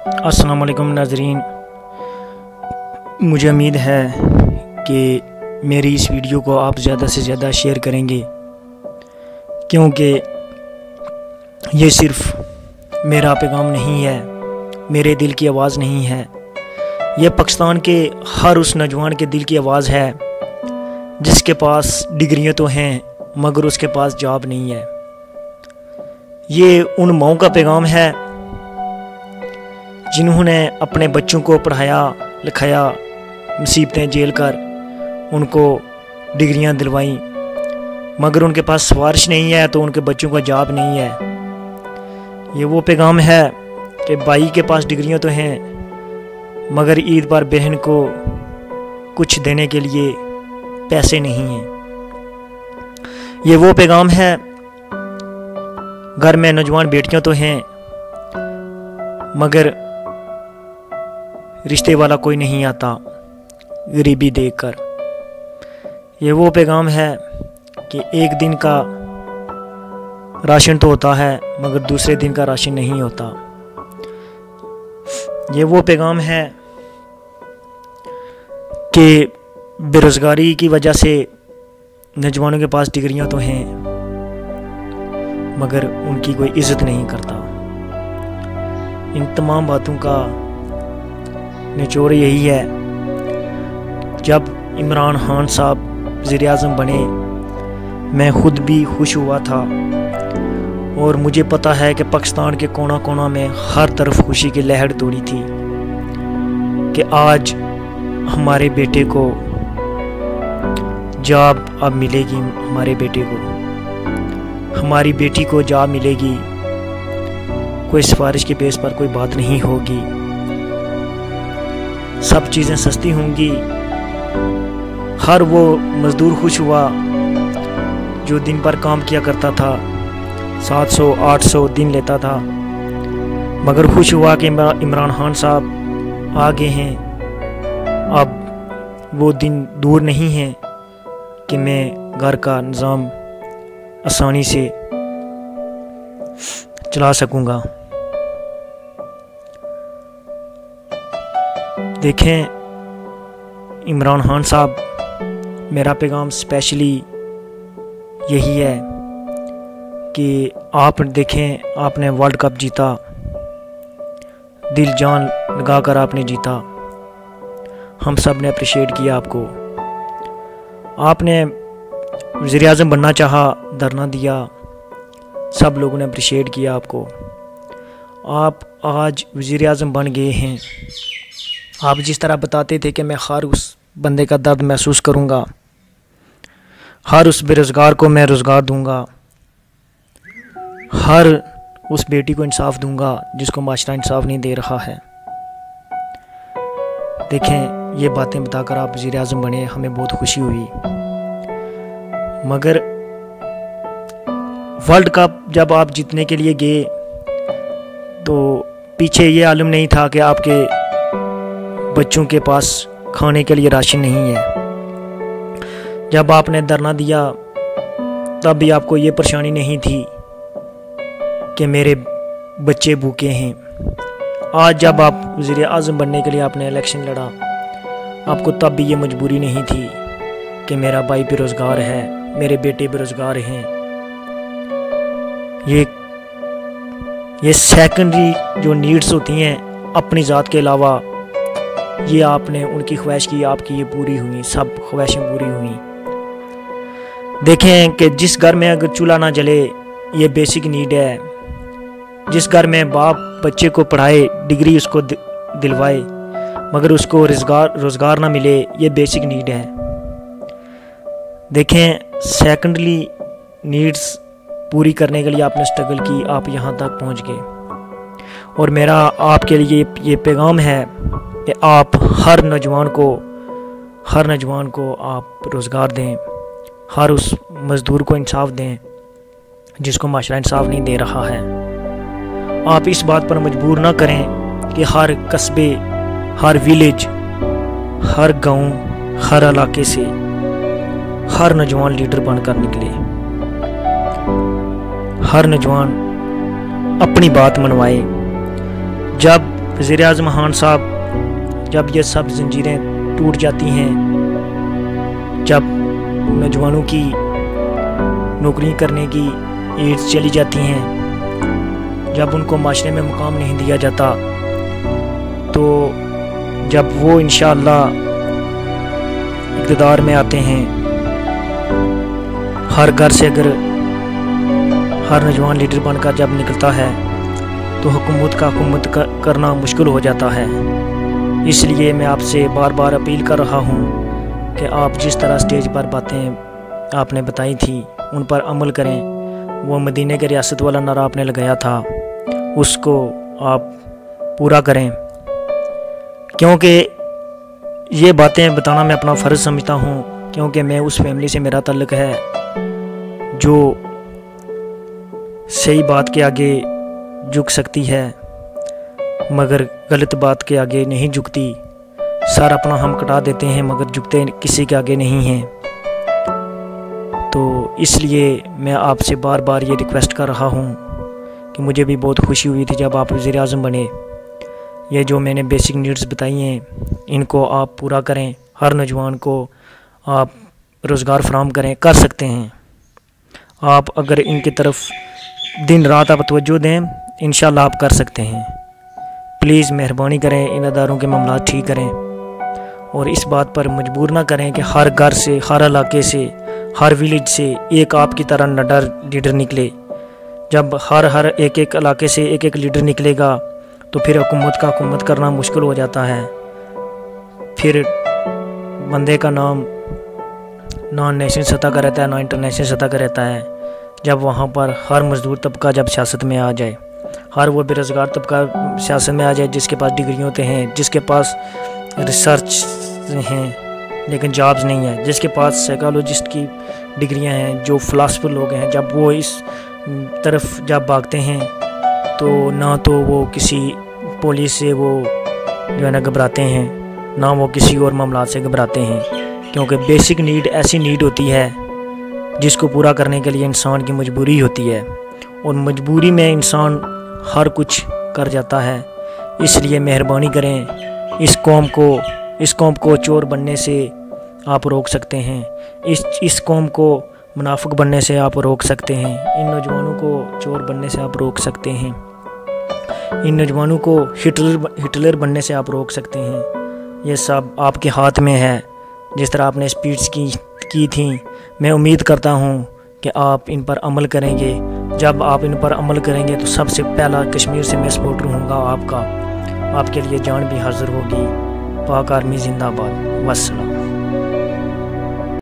अस्सलाम वालेकुम नाज़रीन, मुझे उम्मीद है कि मेरी इस वीडियो को आप ज़्यादा से ज़्यादा शेयर करेंगे, क्योंकि ये सिर्फ मेरा पैगाम नहीं है, मेरे दिल की आवाज़ नहीं है। यह पाकिस्तान के हर उस नौजवान के दिल की आवाज़ है जिसके पास डिग्रियां तो हैं मगर उसके पास जॉब नहीं है। ये उन माओं का पैगाम है जिन्होंने अपने बच्चों को पढ़ाया लिखाया, मुसीबतें झेल कर उनको डिग्रियां दिलवाईं, मगर उनके पास सिफारिश नहीं है तो उनके बच्चों को जॉब नहीं है। ये वो पैगाम है कि भाई के पास डिग्रियां तो हैं मगर ईद पर बहन को कुछ देने के लिए पैसे नहीं हैं। ये वो पैगाम है घर में नौजवान बेटियां तो हैं मगर रिश्ते वाला कोई नहीं आता गरीबी देखकर। ये वो पैगाम है कि एक दिन का राशन तो होता है मगर दूसरे दिन का राशन नहीं होता। ये वो पैगाम है कि बेरोज़गारी की वजह से नौजवानों के पास डिग्रियां तो हैं मगर उनकी कोई इज़्ज़त नहीं करता। इन तमाम बातों का निचोड़ यही है, जब इमरान खान साहब वज़ीर-ए-आज़म बने मैं ख़ुद भी खुश हुआ था और मुझे पता है कि पाकिस्तान के कोना कोना में हर तरफ खुशी की लहर दौड़ी थी कि आज हमारे बेटे को जॉब अब मिलेगी, हमारे बेटे को, हमारी बेटी को जॉब मिलेगी, कोई सिफारिश के बेस पर कोई बात नहीं होगी, सब चीज़ें सस्ती होंगी। हर वो मज़दूर खुश हुआ जो दिन पर काम किया करता था, 700-800 दिन लेता था, मगर खुश हुआ कि इमरान खान साहब आ गए हैं। अब वो दिन दूर नहीं है कि मैं घर का निज़ाम आसानी से चला सकूँगा। देखें इमरान खान साहब, मेरा पैगाम स्पेशली यही है कि आप देखें, आपने वर्ल्ड कप जीता, दिल जान लगा कर आपने जीता, हम सब ने अप्रिशिएट किया आपको। आपने वज़ीर-ए-आज़म बनना चाहा, धरना दिया, सब लोगों ने अप्रिशिएट किया आपको। आप आज वज़ीर-ए-आज़म बन गए हैं। आप जिस तरह बताते थे कि मैं हर उस बंदे का दर्द महसूस करूंगा, हर उस बेरोज़गार को मैं रोज़गार दूंगा, हर उस बेटी को इंसाफ दूंगा जिसको माशरा इंसाफ नहीं दे रहा है। देखें, ये बातें बताकर आप वज़ीर-ए-आज़म बने, हमें बहुत खुशी हुई, मगर वर्ल्ड कप जब आप जीतने के लिए गए तो पीछे ये आलम नहीं था कि आपके बच्चों के पास खाने के लिए राशन नहीं है। जब आपने धरना दिया तब भी आपको ये परेशानी नहीं थी कि मेरे बच्चे भूखे हैं। आज जब आप वज़ीर-ए-आज़म बनने के लिए आपने इलेक्शन लड़ा, आपको तब भी ये मजबूरी नहीं थी कि मेरा भाई बेरोज़गार है, मेरे बेटे बेरोज़गार हैं। ये सेकेंडरी जो नीड्स होती हैं अपनी ज़ात के अलावा, ये आपने उनकी ख्वाहिश की, आपकी ये पूरी हुई, सब ख्वाहिशें पूरी हुई। देखें कि जिस घर में अगर चूल्हा ना जले, ये बेसिक नीड है। जिस घर में बाप बच्चे को पढ़ाए, डिग्री उसको दिलवाए, मगर उसको रोज़गार ना मिले, ये बेसिक नीड है। देखें, सेकेंडरी नीड्स पूरी करने के लिए आपने स्ट्रगल की, आप यहाँ तक पहुँच गए। और मेरा आपके लिए ये पैगाम है कि आप हर नौजवान को आप रोज़गार दें, हर उस मज़दूर को इंसाफ दें जिसको माशरा इंसाफ नहीं दे रहा है। आप इस बात पर मजबूर ना करें कि हर कस्बे, हर विलेज, हर गांव, हर इलाके से हर नौजवान लीडर बनकर निकले, हर नौजवान अपनी बात मनवाए। जब वज़ीर-ए-आज़म खान साहब, जब ये सब जंजीरें टूट जाती हैं, जब नौजवानों की नौकरी करने की एज चली जाती हैं, जब उनको माशरे में मुकाम नहीं दिया जाता, तो जब वो इंशाअल्लाह इक़्तिदार में आते हैं, हर घर से अगर हर नौजवान लीडर बनकर जब निकलता है तो हुकूमत करना मुश्किल हो जाता है। इसलिए मैं आपसे बार बार अपील कर रहा हूँ कि आप जिस तरह स्टेज पर बातें आपने बताई थी उन पर अमल करें। वो मदीने के रियासत वाला नारा आपने लगाया था, उसको आप पूरा करें, क्योंकि ये बातें बताना मैं अपना फ़र्ज़ समझता हूँ, क्योंकि मैं उस फैमिली से मेरा ताल्लुक़ है जो सही बात के आगे झुक सकती है मगर गलत बात के आगे नहीं झुकती। सर अपना हम कटा देते हैं मगर झुकते किसी के आगे नहीं हैं। तो इसलिए मैं आपसे बार बार ये रिक्वेस्ट कर रहा हूँ कि मुझे भी बहुत खुशी हुई थी जब आप वज़ीर-ए-आज़म बने। ये जो मैंने बेसिक नीड्स बताई हैं इनको आप पूरा करें, हर नौजवान को आप रोज़गार फराहम करें, कर सकते हैं आप। अगर इनकी तरफ दिन रात आप तवज्जो दें, इंशाल्लाह आप कर सकते हैं। प्लीज़ मेहरबानी करें, इन अदारों के मामला ठीक करें और इस बात पर मजबूर ना करें कि हर घर से, हर इलाके से, हर विलेज से एक आपकी तरह नडर लीडर निकले। जब हर एक इलाके से एक लीडर निकलेगा तो फिर हुकूमत करना मुश्किल हो जाता है। फिर बंदे का नाम ना नेशनल सतह का रहता है ना इंटरनेशनल सतह का रहता है। जब वहाँ पर हर मजदूर तबका जब सियासत में आ जाए, हर वो बेरोज़गार तबका सियासत में आ जाए जिसके पास डिग्री होते हैं, जिसके पास रिसर्च हैं लेकिन जॉब्स नहीं है, जिसके पास साइकोलॉजिस्ट की डिग्रियां हैं, जो फ़िलासफ़र लोग हैं, जब वो इस तरफ जब भागते हैं तो ना तो वो किसी पुलिस से वो जो है ना घबराते हैं, ना वो किसी और मामला से घबराते हैं, क्योंकि बेसिक नीड ऐसी नीड होती है जिसको पूरा करने के लिए इंसान की मजबूरी होती है और मजबूरी में इंसान हर कुछ कर जाता है। इसलिए मेहरबानी करें, इस कौम को चोर बनने से आप रोक सकते हैं, इस कौम को मुनाफिक बनने से आप रोक सकते हैं, इन नौजवानों को चोर बनने से आप रोक सकते हैं, इन नौजवानों को हिटलर बनने से आप रोक सकते हैं। ये सब आपके हाथ में है। जिस तरह आपने स्पीच की थी, मैं उम्मीद करता हूँ कि आप इन पर अमल करेंगे। जब आप इन पर अमल करेंगे तो सबसे पहला कश्मीर से मैं सपोर्टर हूँगा आपका, आपके लिए जान भी हाजिर होगी। पाक आर्मी जिंदाबाद। वस्सलाम।